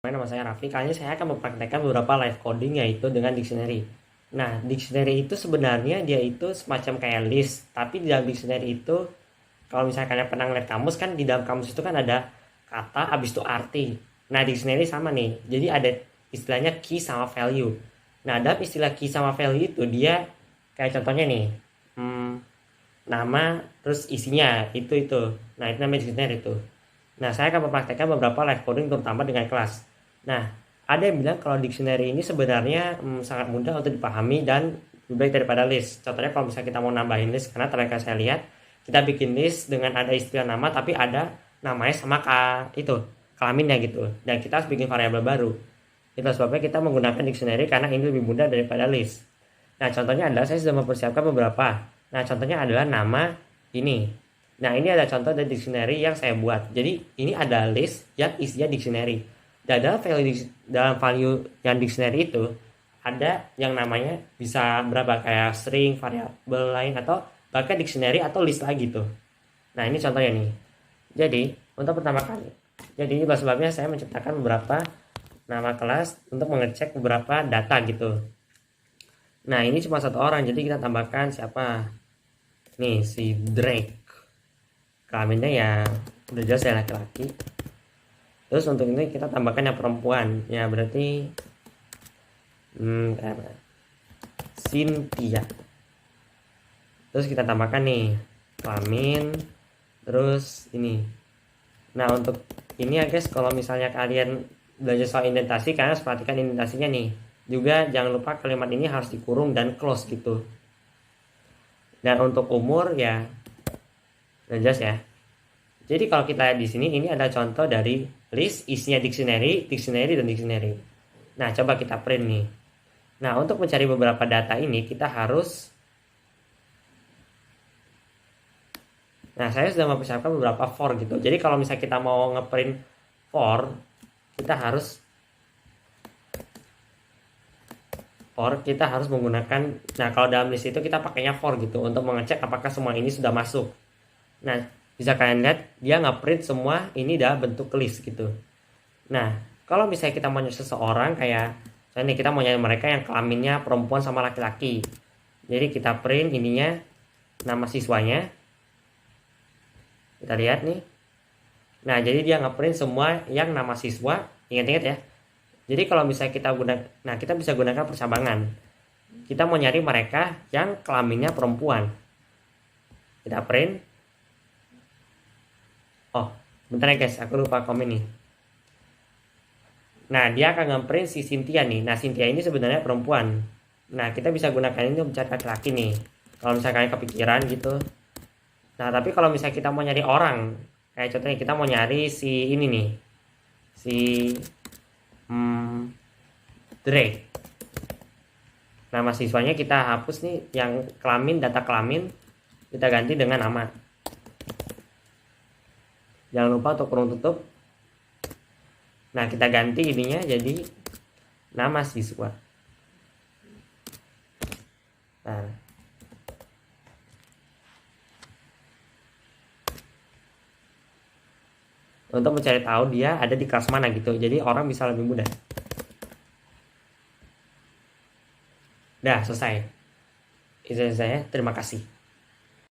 Nama saya Raffi. Kali ini saya akan mempraktekkan beberapa live coding yaitu dengan dictionary. Nah, dictionary itu sebenarnya dia itu semacam kayak list, tapi di dalam dictionary itu kalau misalnya kalian pernah ngeliat kamus kan di dalam kamus itu kan ada kata habis itu arti. Nah, dictionary sama nih. Jadi ada istilahnya key sama value. Nah, dalam istilah key sama value itu dia kayak contohnya nih. Nama terus isinya itu. Nah, itu namanya dictionary itu. Nah, saya akan mempraktekkan beberapa live coding terutama dengan kelas. Nah, ada yang bilang kalau dictionary ini sebenarnya sangat mudah untuk dipahami dan lebih baik daripada list. Contohnya kalau misalnya kita mau nambahin list, karena terakhir saya lihat, kita bikin list dengan ada istilah nama, tapi ada namanya sama kelaminnya gitu. Dan kita harus bikin variabel baru. Itu sebabnya kita menggunakan dictionary karena ini lebih mudah daripada list. Nah, contohnya adalah saya sudah mempersiapkan beberapa. Nah, contohnya adalah nama ini. Nah, ini ada contoh dari dictionary yang saya buat. Jadi, ini ada list yang isinya dictionary. Dan dalam value yang dictionary itu, ada yang namanya bisa berapa, kayak string, variabel lain, atau bahkan dictionary atau list lagi tuh. Nah, ini contohnya nih. Jadi, untuk pertama kali. Jadi, itulah sebabnya saya menciptakan beberapa nama kelas untuk mengecek beberapa data gitu. Nah, ini cuma satu orang, jadi kita tambahkan siapa? Nih, si Drake. Kelaminnya ya udah jelas ya laki-laki. Terus untuk ini kita tambahkan yang perempuan, ya berarti Cynthia. Terus kita tambahkan nih kelamin, terus ini. Nah, untuk ini ya guys, kalau misalnya kalian belajar soal indentasi, kalian harus perhatikan indentasinya nih. Juga jangan lupa kalimat ini harus dikurung dan close gitu. Dan untuk umur ya udah jelas ya. Jadi kalau kita lihat di sini, ini ada contoh dari list isinya dictionary, dan dictionary. Nah, coba kita print nih. Nah, untuk mencari beberapa data ini kita harus. Nah, saya sudah mempersiapkan beberapa for gitu. Jadi kalau misalnya kita mau ngeprint for, kita harus menggunakan. Nah, kalau dalam list itu kita pakainya for gitu untuk mengecek apakah semua ini sudah masuk. Nah, bisa kalian lihat dia nge-print semua ini dalam bentuk list gitu. Nah, kalau misalnya kita mau nyari seseorang, kayak misalnya kita mau nyari mereka yang kelaminnya perempuan sama laki-laki. Jadi kita print ininya nama siswanya. Kita lihat nih. Nah, jadi dia nge-print semua yang nama siswa. Ingat-ingat ya. Jadi kalau misalnya kita bisa gunakan percabangan. Kita mau nyari mereka yang kelaminnya perempuan. Kita print. Oh, bentar ya guys, aku lupa komen nih. Nah, dia akan nge-print si Cynthia nih. Nah, Cynthia ini sebenarnya perempuan. Nah, kita bisa gunakan ini untuk mencari laki-laki nih. Kalau misalnya kalian kepikiran gitu. Nah, tapi kalau misalnya kita mau nyari orang, kayak contohnya kita mau nyari si ini nih. Si Drake. Nama siswanya kita hapus nih, yang kelamin, data kelamin kita ganti dengan nama. Jangan lupa untuk kurung tutup. Nah, kita ganti ininya jadi nama siswa. Nah, untuk mencari tahu dia ada di kelas mana gitu. Jadi orang bisa lebih mudah. Dah, selesai. Itu saya. Terima kasih.